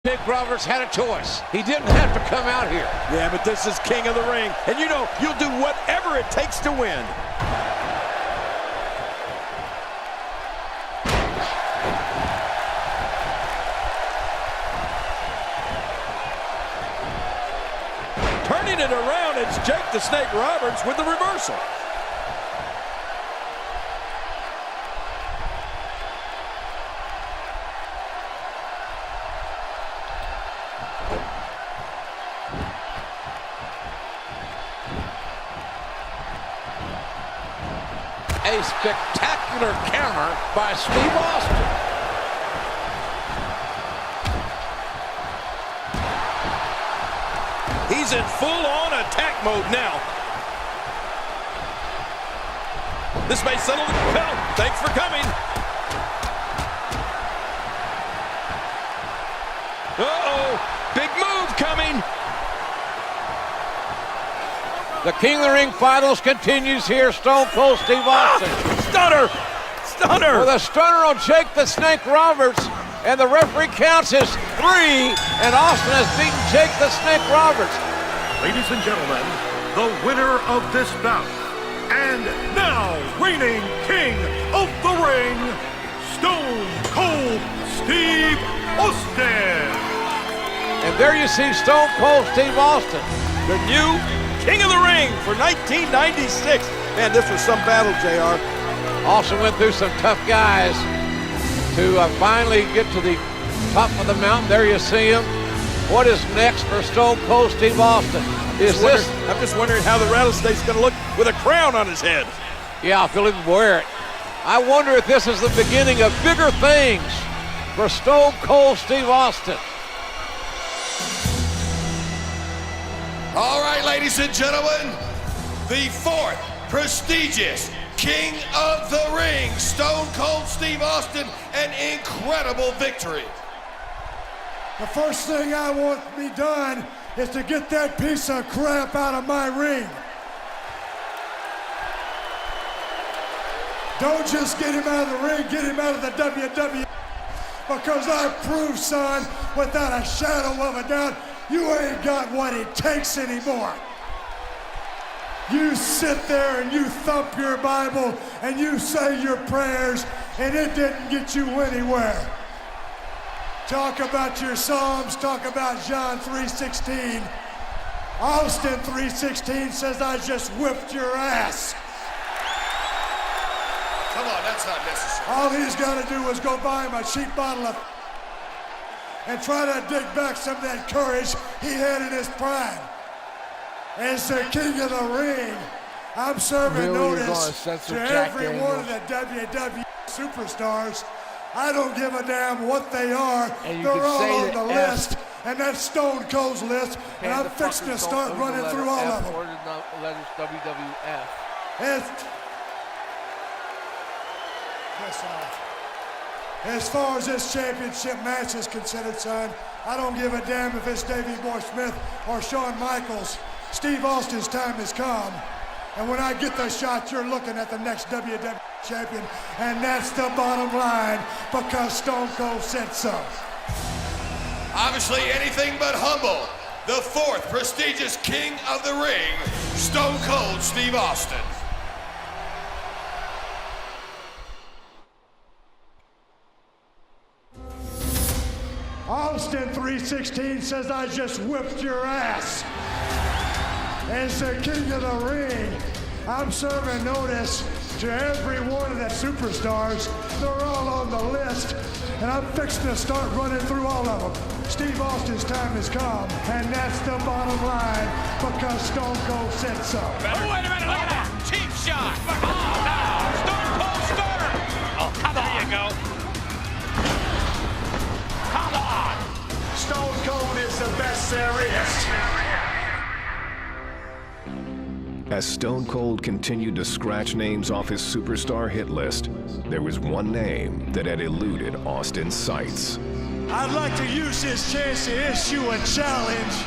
Big Roberts had a choice. He didn't have to come out here. Yeah, but this is King of the Ring. And you know, you'll do whatever it takes to win. Turning it around, it's Jake the Snake Roberts with the reversal. A spectacular counter by Steve Austin. He's in full-on attack mode now. This may settle the... Well, thanks for coming. Uh-oh, big move coming. The King of the Ring finals continues here. Stone Cold Steve Austin. Stunner! Stunner! With a stunner on Jake the Snake Roberts. And the referee counts as 3. And Austin has beaten Jake the Snake Roberts. Ladies and gentlemen, the winner of this bout. And now reigning King of the Ring, Stone Cold Steve Austin. And there you see Stone Cold Steve Austin. The new King of the Ring for 1996. Man, this was some battle, JR. Austin went through some tough guys to finally get to the top of the mountain. There you see him. What is next for Stone Cold Steve Austin? I'm just wondering how the rattlesnake's going to look with a crown on his head. Yeah, if he'll even wear it. I wonder if this is the beginning of bigger things for Stone Cold Steve Austin. All right, ladies and gentlemen, the 4th prestigious King of the Ring, Stone Cold Steve Austin, an incredible victory. The first thing I want to be done is to get that piece of crap out of my ring. Don't just get him out of the ring, get him out of the WWE. Because I proved, son, without a shadow of a doubt, you ain't got what it takes anymore. You sit there and you thump your Bible and you say your prayers and it didn't get you anywhere. Talk about your Psalms, talk about John 3:16. Austin 3:16 says I just whipped your ass. Come on, that's not necessary. All he's got to do is go buy him a cheap bottle of and try to dig back some of that courage he had in his prime. As the King of the Ring, I'm serving notice to every one of the WWE superstars. I don't give a damn what they are. They're all on the list, and that's Stone Cold's list, and I'm fixing to start running through all of them. Or the letters WWF. As far as this championship match is considered, son, I don't give a damn if it's Davey Boy Smith or Shawn Michaels. Steve Austin's time has come. And when I get the shot, you're looking at the next WWE champion. And that's the bottom line, because Stone Cold said so. Obviously anything but humble. The 4th prestigious King of the Ring, Stone Cold Steve Austin. Austin 3:16 says I just whipped your ass. As the King of the Ring, I'm serving notice to every one of the superstars. They're all on the list, and I'm fixing to start running through all of them. Steve Austin's time has come, and that's the bottom line, because Stone Cold said so. Oh, wait a minute, look at that. Cheap shot. Oh, no. Stone Cold Stunner. Oh, come on. There you go. Come on. Stone Cold is the best there is. As Stone Cold continued to scratch names off his superstar hit list, there was one name that had eluded Austin's sights. I'd like to use this chance to issue a challenge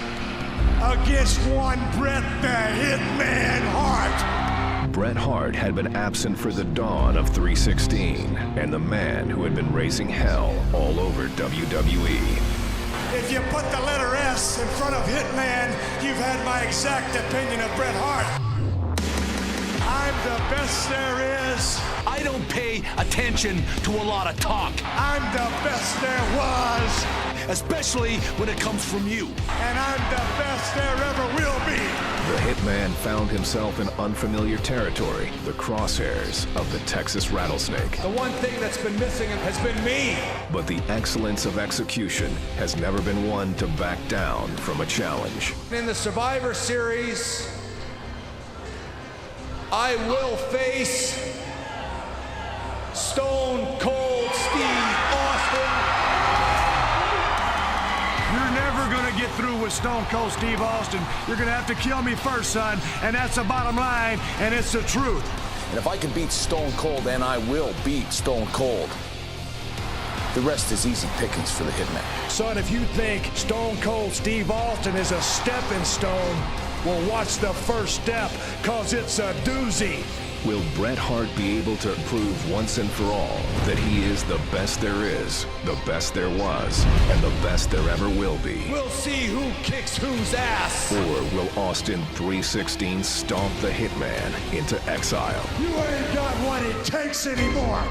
against one Bret the Hitman Hart. Bret Hart had been absent for the dawn of 316, and the man who had been raising hell all over WWE. If you put the letter S in front of Hitman, you've had my exact opinion of Bret Hart. I'm the best there is. I don't pay attention to a lot of talk. I'm the best there was. Especially when it comes from you. And I'm the best there ever will be. The Hitman found himself in unfamiliar territory, the crosshairs of the Texas Rattlesnake. The one thing that's been missing has been me. But the excellence of execution has never been one to back down from a challenge. In the Survivor Series, I will face Stone Cold Steve Austin. You're never gonna get through with Stone Cold Steve Austin. You're gonna have to kill me first, son, and that's the bottom line, and it's the truth. And if I can beat Stone Cold, then I will beat Stone Cold. The rest is easy pickings for the Hitman. Son, if you think Stone Cold Steve Austin is a stepping stone, well, watch the first step, cause it's a doozy. Will Bret Hart be able to prove once and for all that he is the best there is, the best there was, and the best there ever will be? We'll see who kicks whose ass. Or will Austin 316 stomp the Hitman into exile? You ain't got what it takes anymore.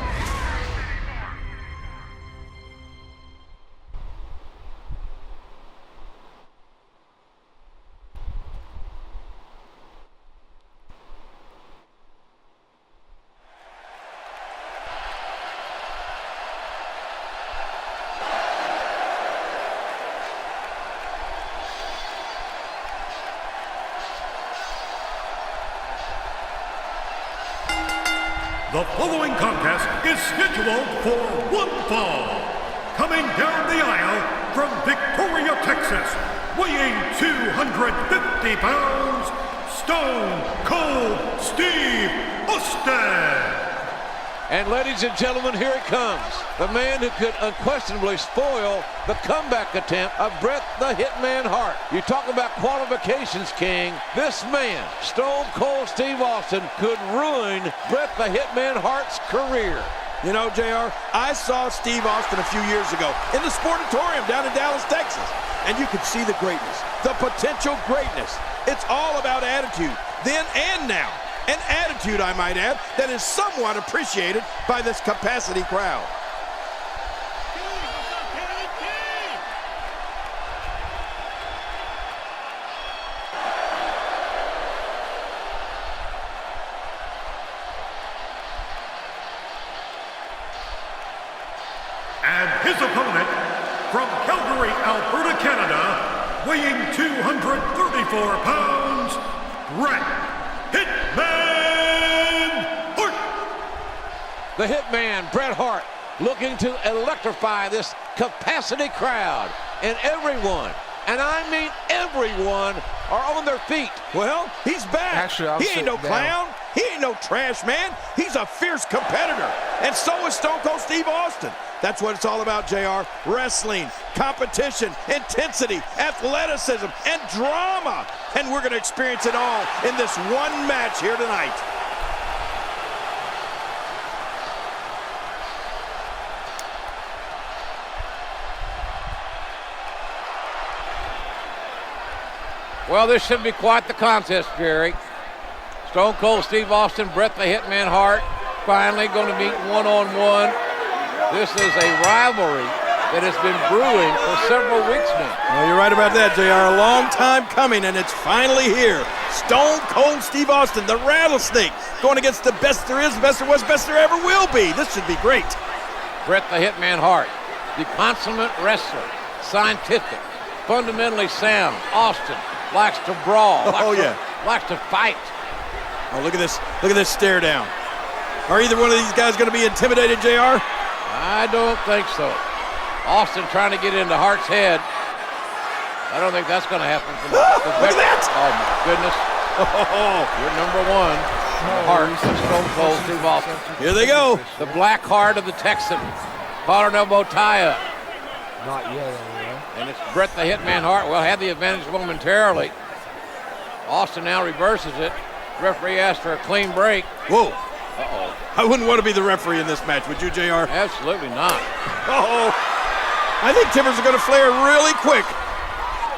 The following contest is scheduled for one fall. Coming down the aisle from Victoria, Texas, weighing 250 pounds, Stone Cold Steve Austin. And ladies and gentlemen, here it comes. The man who could unquestionably spoil the comeback attempt of Bret the Hitman Hart. You talk about qualifications, King. This man, Stone Cold Steve Austin, could ruin Bret the Hitman Hart's career. You know, JR, I saw Steve Austin a few years ago in the Sportatorium down in Dallas, Texas. And you could see the greatness, the potential greatness. It's all about attitude, then and now. An attitude, I might add, that is somewhat appreciated by this capacity crowd. And his opponent, from Calgary, Alberta, Canada, weighing 234 pounds, Bret Hitman Hart. The Hitman, Bret Hart, looking to electrify this capacity crowd. And everyone, and I mean everyone, are on their feet. Well, he's back. Actually, he ain't no clown. He ain't no trash man. He's a fierce competitor. And so is Stone Cold Steve Austin. That's what it's all about, JR. Wrestling, competition, intensity, athleticism, and drama. And we're going to experience it all in this one match here tonight. Well, this should be quite the contest, Jerry. Stone Cold Steve Austin, Bret the Hitman Hart, finally going to meet one-on-one. This is a rivalry that has been brewing for several weeks now. Well, you're right about that, JR. A long time coming, and it's finally here. Stone Cold Steve Austin, the Rattlesnake, going against the best there is, best there was, best there ever will be. This should be great. Bret the Hitman Hart, the consummate wrestler, scientific, fundamentally sound. Austin likes to brawl. Likes to fight. Oh, look at this. Look at this stare down. Are either one of these guys going to be intimidated, JR? I don't think so. Austin trying to get into Hart's head. I don't think that's going to happen. Look at that! Oh, my goodness. You're number one. Hart, Stone Cold Steve Austin. Here they go. The black heart of the Texan. Collar and elbow tie-up. Not yet, anyway. And it's Bret the Hitman Hart. Well, had the advantage momentarily. Austin now reverses it. Referee asked for a clean break. Whoa. Uh-oh. I wouldn't want to be the referee in this match, would you, JR? Absolutely not. Uh-oh. I think Timbers are going to flare really quick.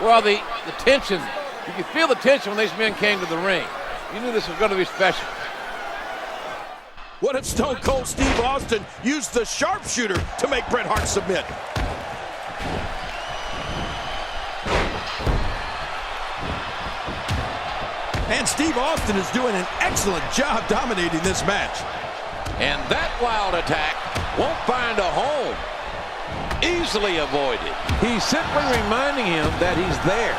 Well, the tension, you could feel the tension when these men came to the ring. You knew this was going to be special. What if Stone Cold Steve Austin used the sharpshooter to make Bret Hart submit? And Steve Austin is doing an excellent job dominating this match. And that wild attack won't find a home. Easily avoided. He's simply reminding him that he's there.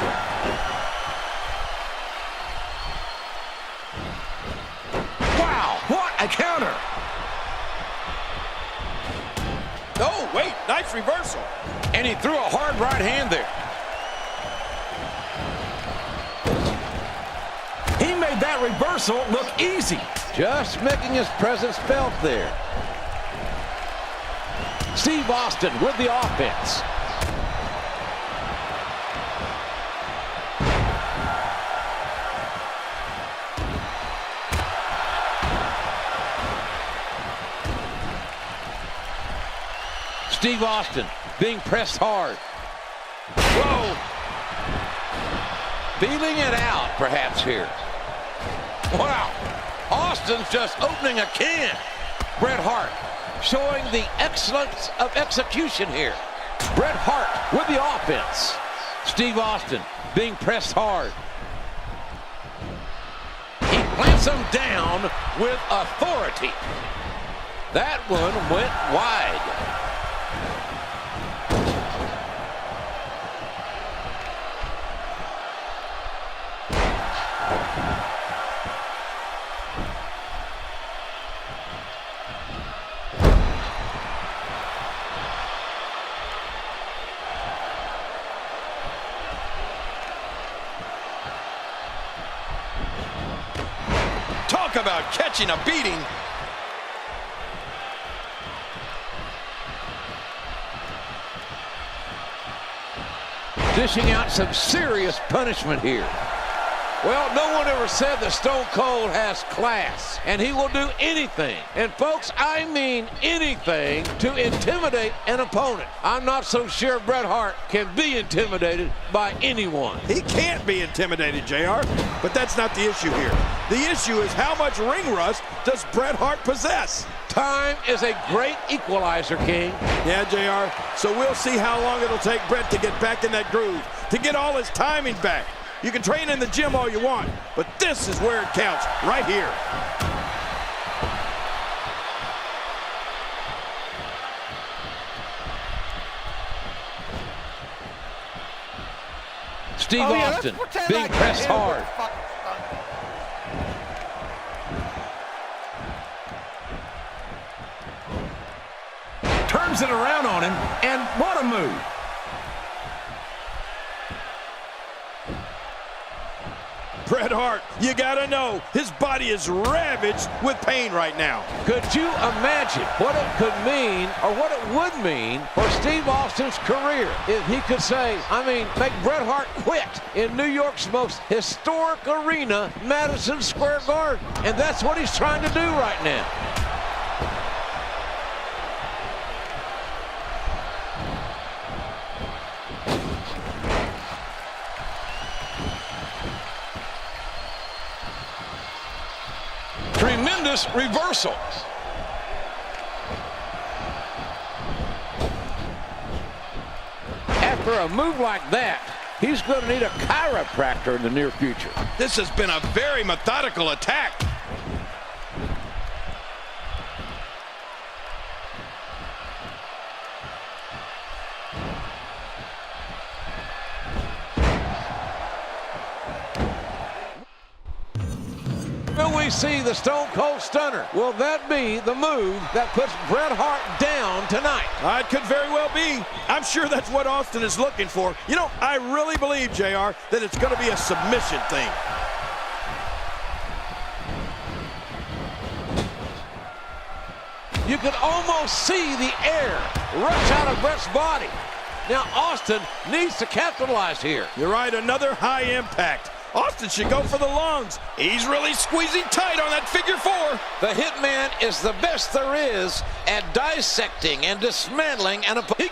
Wow, what a counter. Oh, wait, nice reversal. And he threw a hard right hand there. He made that reversal look easy. Just making his presence felt there. Steve Austin with the offense. Steve Austin being pressed hard. Whoa. Feeling it out, perhaps, here. Wow. Austin's just opening a can. Bret Hart showing the excellence of execution here. Bret Hart with the offense. Steve Austin being pressed hard. He plants him down with authority. That one went wide. Talk about catching a beating. Dishing out some serious punishment here. Well, no one ever said that Stone Cold has class, and he will do anything, and folks, I mean anything, to intimidate an opponent. I'm not so sure Bret Hart can be intimidated by anyone. He can't be intimidated, JR, but that's not the issue here. The issue is how much ring rust does Bret Hart possess? Time is a great equalizer, King. Yeah, JR, so we'll see how long it'll take Bret to get back in that groove, to get all his timing back. You can train in the gym all you want, but this is where it counts, right here. Steve Austin being pressed hard. Turns it around on him, and what a move. Bret Hart, you gotta know, his body is ravaged with pain right now. Could you imagine what it could mean, or what it would mean, for Steve Austin's career if he could say, make Bret Hart quit in New York's most historic arena, Madison Square Garden. And that's what he's trying to do right now. Tremendous reversal. After a move like that, he's going to need a chiropractor in the near future. This has been a very methodical attack. Will we see the Stone Cold Stunner? Will that be the move that puts Bret Hart down tonight? It could very well be. I'm sure that's what Austin is looking for. You know, I really believe, JR, that it's going to be a submission thing. You can almost see the air rush out of Bret's body. Now Austin needs to capitalize here. You're right, another high impact. Austin should go for the lungs. He's really squeezing tight on that figure four. The Hitman is the best there is at dissecting and dismantling an opponent.